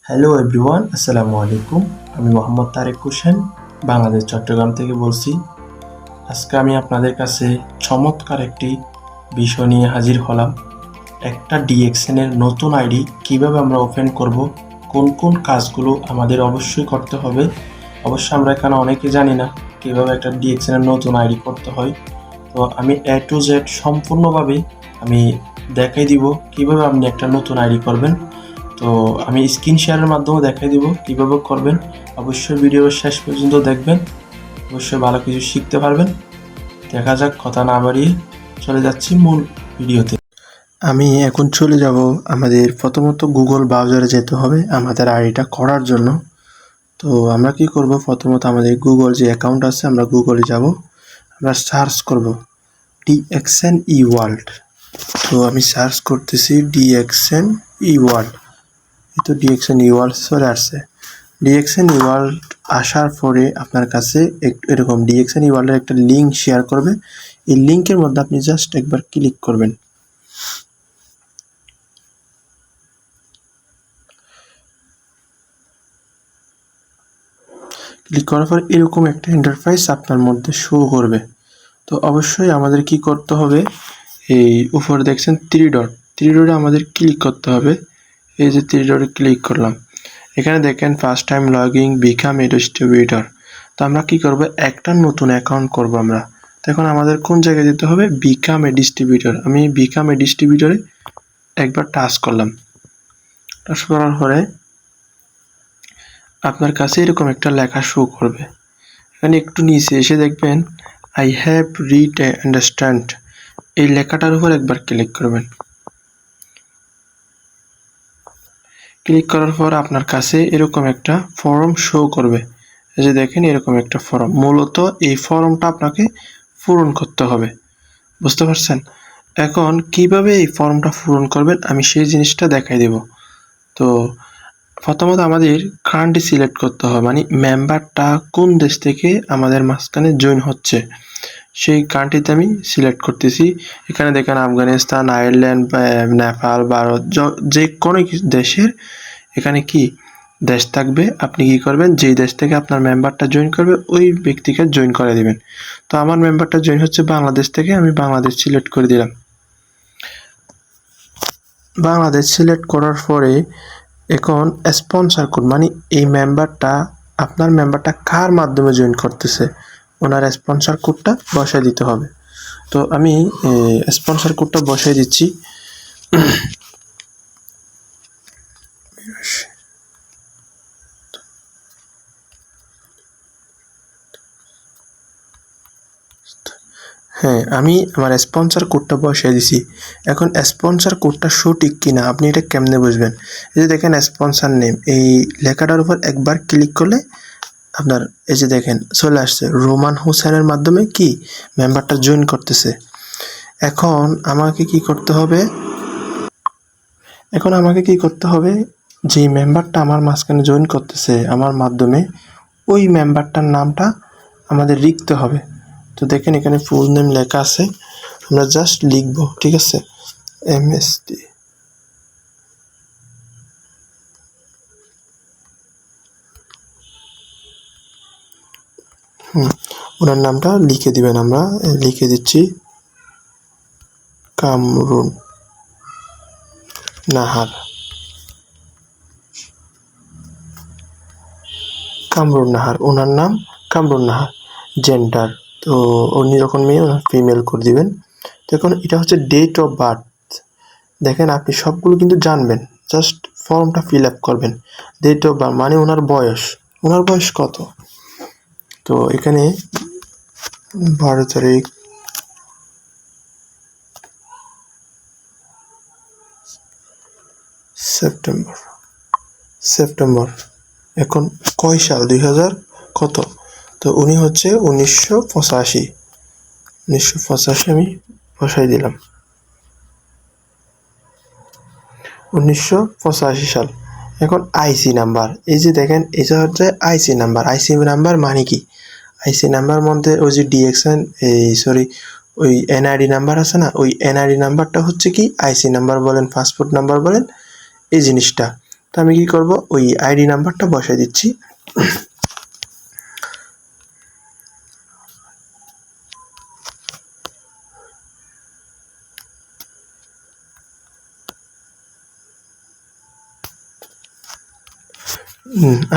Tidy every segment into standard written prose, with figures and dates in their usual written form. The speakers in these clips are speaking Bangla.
হ্যালো এভরিওয়ান, আসসালামু আলাইকুম। আমি মোহাম্মদ তারেক হোসেন, বাংলাদেশ চট্টগ্রাম থেকে বলছি। আজকে আমি আপনাদের কাছে চমৎকার একটি বিষয় নিয়ে হাজির হলাম। একটা ডিএক্সএন এর নতুন আইডি কিভাবে আমরা ওপেন করব, কোন কোন কাজগুলো আমাদের অবশ্যই করতে হবে। অবশ্য আমরা এখানে অনেকে জানি না কিভাবে একটা ডিএক্সএন এর নতুন আইডি করতে হয়। তো আমি এ টু জেড সম্পূর্ণভাবে আমি দেখাই দিব কিভাবে আপনি একটা নতুন আইডি করবেন। তো আমি স্ক্রিন শেয়ারের মাধ্যমে দেখাই দিব কিভাবে করবেন। অবশ্যই ভিডিওর শেষ পর্যন্ত দেখবেন, অবশ্যই ভালো কিছু শিখতে পারবেন। দেখা যাক, কথা না বাড়িয়ে চলে যাচ্ছি মূল ভিডিওতে। আমি এখন চলে যাব, আমাদের প্রথমত গুগল ব্রাউজারে যেতে হবে আমাদের আইডিটা করার জন্য। তো আমরা কি করব, প্রথমত আমাদের গুগল যে অ্যাকাউন্ট আছে আমরা গুগলে যাব, আমরা সার্চ করব ডিএক্সএন ই ওয়ার্ল্ড। তো আমি সার্চ করতেছি ডিএক্সএন ই ওয়ার্ল্ড। এই তো ডিএক্সএন ই ওয়ার্ল্ড চলে আসছে। ডিএক্সএন ই ওয়ার্ল্ড আসার পরে আপনার কাছে এরকম ডিএক্সএন ই ওয়ার্ল্ডের একটা লিঙ্ক শেয়ার করবে। এই লিঙ্কের মধ্যে আপনি জাস্ট একবার ক্লিক করবেন। ক্লিক করার পর এরকম একটা ইন্টারফেস আপনার মধ্যে শো করবে। তো অবশ্যই আমাদের কি করতে হবে, এই উপরে দেখছেন থ্রি ডটে আমাদের ক্লিক করতে হবে। এই যে থ্রি ডটে ক্লিক করলাম, এখানে দেখেন first time login become a distributor. তো আমরা কি করব, একটা নতুন অ্যাকাউন্ট করব আমরা। তো এখন আমাদের কোন জায়গায় যেতে হবে, বিকাম এ ডিস্ট্রিবিউটর। আমি বিকাম এ ডিস্ট্রিবিউটরে একবার টাচ করলাম। টাচ করার পরে আপনার কাছে এরকম একটা লেখা শো করবে। এখানে একটু নিচে এসে দেখবেন I have read a understand, এই লেখাটার উপর একবার ক্লিক করবেন। ক্লিক করার পর আপনার কাছে এরকম একটা ফর্ম শো করবে। এই যে দেখেন এরকম একটা ফর্ম, মূলত এই ফর্মটা আপনাকে পূরণ করতে হবে, বুঝতে পারছেন? এখন কিভাবে এই ফর্মটা পূরণ করবেন আমি সেই জিনিসটা দেখাই দেব। তো প্রথমত আমাদের কান্ট্রি সিলেক্ট করতে হবে, মানে মেম্বারটা কোন দেশ থেকে আমাদের মাঝখানে জয়েন হচ্ছে সেই কান্ট্রিতে আমি সিলেক্ট করতেছি। এখানে দেখেন আফগানিস্তান, আয়ারল্যান্ড, নেপাল, ভারত, যে কোনো দেশের এখানে কি দেশ থাকবে, আপনি কি করবেন, যেই দেশ থেকে আপনার মেম্বারটা জয়েন করবে ওই ব্যক্তিকে জয়েন করে দিবেন। তো আমার মেম্বারটা জয়েন হচ্ছে বাংলাদেশ থেকে, আমি বাংলাদেশ সিলেক্ট করে দিলাম। বাংলাদেশ সিলেক্ট করার পরে এখন স্পন্সর কোড, মানে এই মেম্বারটা আপনার মেম্বারটা কার মাধ্যমে জয়েন করতেছে ওনার স্পন্সর কোডটা বসাই দিতে হবে। তো আমি স্পন্সর কোডটা বসাই দিচ্ছি। হ্যাঁ, আমি আমার স্পন্সর কোডটা বসাই দিছি। এখন স্পন্সর কোডটা সঠিক কিনা আপনি এটা কেমনে বুঝবেন, এই যে দেখেন স্পন্সর নেম, এই লেখাটার উপর একবার ক্লিক করলে আপনার এই যে দেখেন চলে আসছে রোমান হোসেনের মাধ্যমে কি মেম্বারটা জয়েন করতেছে। এখন আমাকে কি করতে হবে, যে মেম্বারটা আমার মাঝখানে জয়েন করতেছে আমার মাধ্যমে ওই মেম্বারটার নামটা আমাদের লিখতে হবে। তো দেখেন এখানে ফুল নেম লেখা আছে, আমরা জাস্ট লিখবো, ঠিক আছে, MSD। ওনার নামটা লিখে দিবেন, আমরা লিখে দিচ্ছি কামরুন নাহার। ওনার নাম কামরুন নাহার। জেন্ডার, তো উনি যখন মেয়ে ফিমেল করে দিবেন। দেখুন এটা হচ্ছে ডেট অফ বার্থ। দেখেন আপনি সবগুলো কিন্তু জানবেন, জাস্ট ফর্মটা ফিল আপ করবেন। ডেট অফ বার্থ মানে ওনার বয়স কত। তো এখানে 12 তারিখ সেপ্টেম্বর। এখন কয় সাল, 2000 কত, তো উনি হচ্ছে 1985। আমি বসাই দিলাম 1985 সাল। এখন আইসি নাম্বার, এই যে দেখেন এটা হচ্ছে আইসি নাম্বার মানে কি, আইসি নাম্বার মধ্যে ওই যে ডিএক্সএন ওই এনআইডি নাম্বার আছে না, ওই এনআইডি নাম্বারটা হচ্ছে কি আইসি নাম্বার বলেন, পাসপোর্ট নাম্বার বলেন, এই জিনিসটা। তো আমি কি করব, ওই আইডি নাম্বারটা বসাই দিচ্ছি।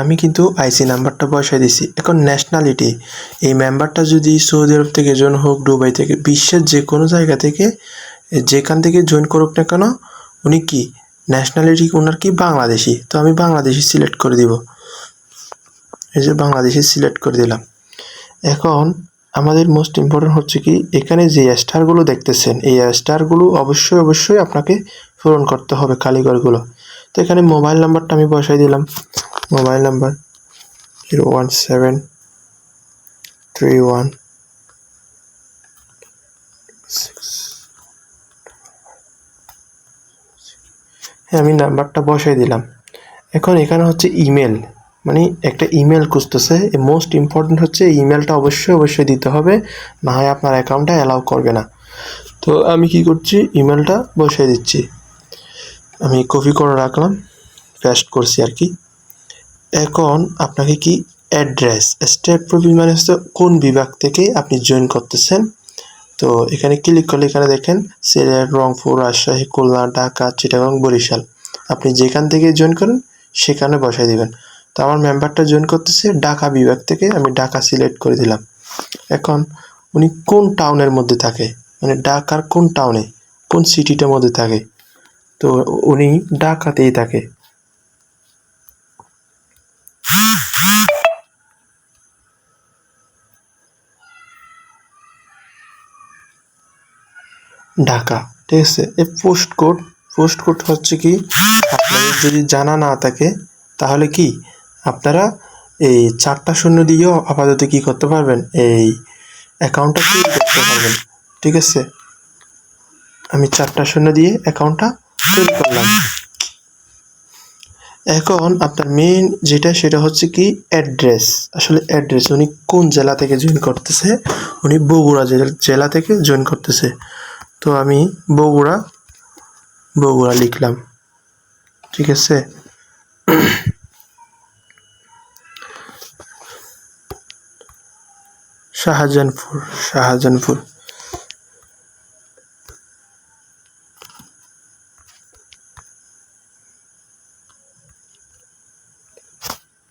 আমি কিন্তু আইসি নাম্বারটা বসাই দিছি। এখন ন্যাশনালিটি, এই মেম্বারটা যদি সৌদি আরব থেকে জয়েন হোক, দুবাই থেকে, বিশ্বের যে কোনো জায়গা থেকে, যেখান থেকে জয়েন করুক না কেন, উনি কি ন্যাশনালিটি ওনার কি বাংলাদেশি। তো আমি বাংলাদেশি সিলেক্ট করে দিব, এই যে বাংলাদেশি সিলেক্ট করে দিলাম। এখন আমাদের মোস্ট ইম্পর্টেন্ট হচ্ছে কি, এখানে যে স্টারগুলো দেখতেছেন, এই স্টারগুলো অবশ্যই আপনাকে পূরণ করতে হবে, কালীঘরগুলো। তো এখানে মোবাইল নাম্বারটা আমি বসাই দিলাম, মোবাইল নাম্বার 01731 হ্যাঁ, আমি নাম্বারটা বসাই দিলাম। এখন এখানে হচ্ছে ইমেল, মানে একটা ইমেল খুঁজতেছে। মোস্ট ইম্পর্টেন্ট হচ্ছে ইমেলটা অবশ্যই দিতে হবে, না হয় আপনার অ্যাকাউন্টটা অ্যালাউ করবে না। তো আমি কি করছি, ইমেলটা বসাই দিচ্ছি। আমি কপি করে রাখলাম, পেস্ট করছি আর কি। এখন আপনাকে কি অ্যাড্রেস, স্টেট প্রফিল মানে হচ্ছে কোন বিভাগ থেকে আপনি জয়েন করতেছেন। তো এখানে ক্লিক করলে এখানে দেখেন সিলেট, রংপুর, রাজশাহী, খুলনা, ঢাকা, চিটাগাং, বরিশাল। আপনি যেখান থেকে জয়েন করেন সেখানে বসাই দিবেন। তো আমার মেম্বারটা জয়েন করতেছে ঢাকা বিভাগ থেকে, আমি ঢাকা সিলেক্ট করে দিলাম। এখন উনি কোন টাউনের মধ্যে থাকে, মানে ঢাকার কোন টাউনে, কোন সিটিটার মধ্যে থাকে। তো উনি ঢাকাতেই থাকে। ঢাকা, ঠিক আছে। এই পোস্ট কোড হচ্ছে কি, আপনাদের যদি জানা না থাকে তাহলে কি আপনারা এই 4টা শূন্য দিয়েও আপাতত কি করতে পারবেন, এই অ্যাকাউন্টটা তৈরি করতে পারবেন, ঠিক আছে। আমি 4টা শূন্য দিয়ে অ্যাকাউন্টটা তৈরি করলাম। এখন আপনার মেইন যেটা, সেটা হচ্ছে কি অ্যাড্রেস। আসলে অ্যাড্রেস, উনি কোন জেলা থেকে জয়েন করতেছে, উনি বগুড়া জেলা থেকে জয়েন করতেছে। তো আমি বগুড়া লিখলাম, ঠিক আছে। শাহজাহানপুর।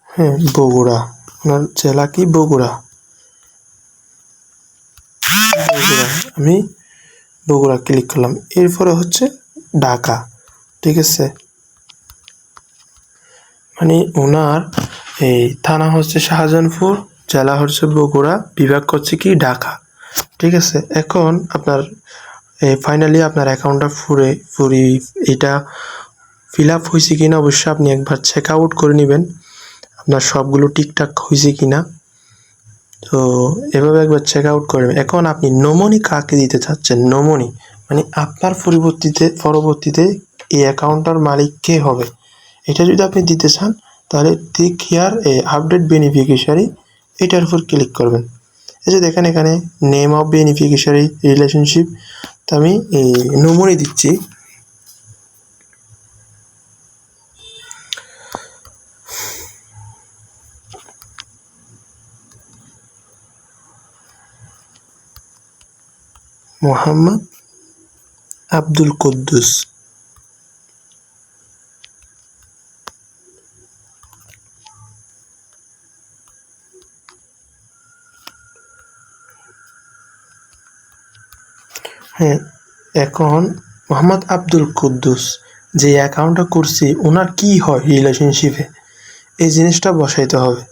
হ্যাঁ, বগুড়া, ওনার জেলা কি বগুড়া। আমি বগুড়া ক্লিক করলাম। এরপরে হচ্ছে ঢাকা, ঠিক আছে। মানে ওনার এই থানা হচ্ছে শাহজাহানপুর, জেলা হচ্ছে বগুড়া, বিভাগ হচ্ছে কি ঢাকা, ঠিক আছে। এখন আপনার ফাইনালি আপনার অ্যাকাউন্টটা পুরি এটা ফিল আপ হয়েছে কিনা অবশ্যই আপনি একবার চেক আউট করে নেবেন, আপনার সবগুলো ঠিকঠাক হয়েছে কিনা। তো এভাবে একবার চেক আউট করবেন। এখন আপনি নমনি কাকে দিতে চাচ্ছেন, নমনি মানে আপনার পরবর্তীতে এই অ্যাকাউন্টটার মালিক কে হবে, এটা যদি আপনি দিতে চান তাহলে ক্লিক হিয়ার আপডেট বেনিফিশিয়ারি, এটার উপর ক্লিক করবেন। এই যে দেখেন এখানে নেম অফ বেনিফিশিয়ারি, রিলেশনশিপ। তো আমি এই নমনি দিচ্ছি। মোহাম্মদ আব্দুল কুদ্দুস। হ্যাঁ, এখন মোহাম্মদ আব্দুল কুদ্দুস যে অ্যাকাউন্টটা করছি ওনার কি হয় রিলেশনশিপে, এই জিনিসটা বসাইতে হবে।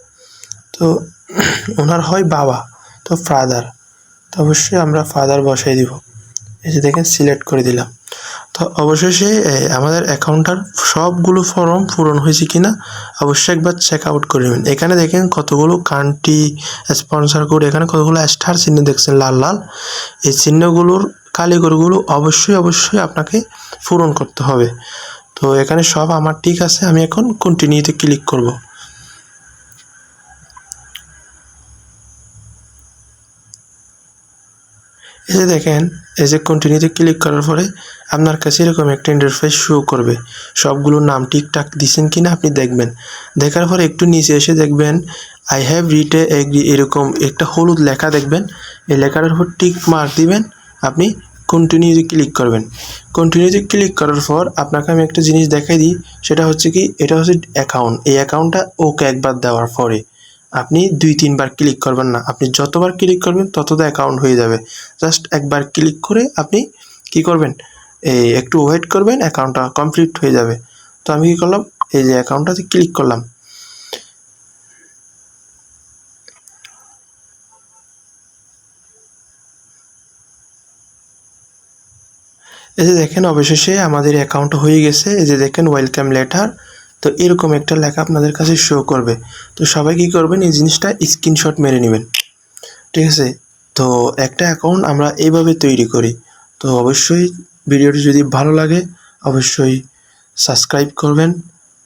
তো ওনার হয় বাবা, তো ফাদার, তো অবশ্যই আমরা ফাদার বসাই দিব। এই যে দেখেন সিলেক্ট করে দিলাম। তো অবশেষে আমাদের অ্যাকাউন্টটার সবগুলো ফর্ম পূরণ হয়েছে কিনা অবশ্যই একবার চেক আউট করে নেবেন। এখানে দেখেন কতগুলো কান্ট্রি, স্পন্সর কোড, এখানে কতগুলো স্টার চিহ্ন দেখছেন লাল, এই চিহ্নগুলোর কালীঘরগুলো অবশ্যই আপনাকে পূরণ করতে হবে। তো এখানে সব আমার ঠিক আছে, আমি এখন কন্টিনিউতে ক্লিক করব। এই যে দেখেন, এই যে কন্টিনিউতে ক্লিক করার পরে আপনার কাছে এরকম একটা ইন্টারফেস শো করবে। সবগুলোর নাম ঠিকঠাক দিচ্ছেন কিনা আপনি দেখবেন। দেখার পরে একটু নিচে এসে দেখবেন আই হ্যাভ রিটে এগ্রি, এরকম একটা হলুদ লেখা দেখবেন। এই লেখাটার উপর টিক মার্ক দিবেন, আপনি কন্টিনিউতে ক্লিক করবেন। কন্টিনিউতে ক্লিক করার পর আপনাকে আমি একটা জিনিস দেখাই দিই, সেটা হচ্ছে কি, এটা হচ্ছে অ্যাকাউন্ট। এই অ্যাকাউন্টটা ওকে একবার দেওয়ার পরে আপনি 2-3 বার ক্লিক করবেন না, আপনি যতবার ক্লিক করবেন ততটা অ্যাকাউন্ট হয়ে যাবে। জাস্ট একবার ক্লিক করে আপনি কি করবেন, এই একটু ওয়েট করবেন, অ্যাকাউন্টটা কমপ্লিট হয়ে যাবে। তো আমি কি করলাম, এই যে অ্যাকাউন্টটাতে ক্লিক করলাম। এই যে দেখেন অবশেষে আমাদের অ্যাকাউন্ট হয়ে গেছে। এই যে দেখেন ওয়েলকাম লেটার, তো এরকম একটা লেখা আপনাদের কাছে শো করবে। তো সবাই কী করবেন, এই জিনিসটা স্ক্রিনশট মেরে নেবেন, ঠিক আছে। তো একটা অ্যাকাউন্ট আমরা এইভাবে তৈরি করি। তো অবশ্যই ভিডিওটি যদি ভালো লাগে অবশ্যই সাবস্ক্রাইব করবেন।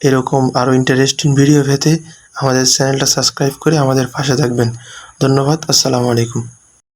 এরকম আরও ইন্টারেস্টিং ভিডিও পেতে আমাদের চ্যানেলটা সাবস্ক্রাইব করে আমাদের পাশে থাকবেন। ধন্যবাদ। আসসালামু আলাইকুম।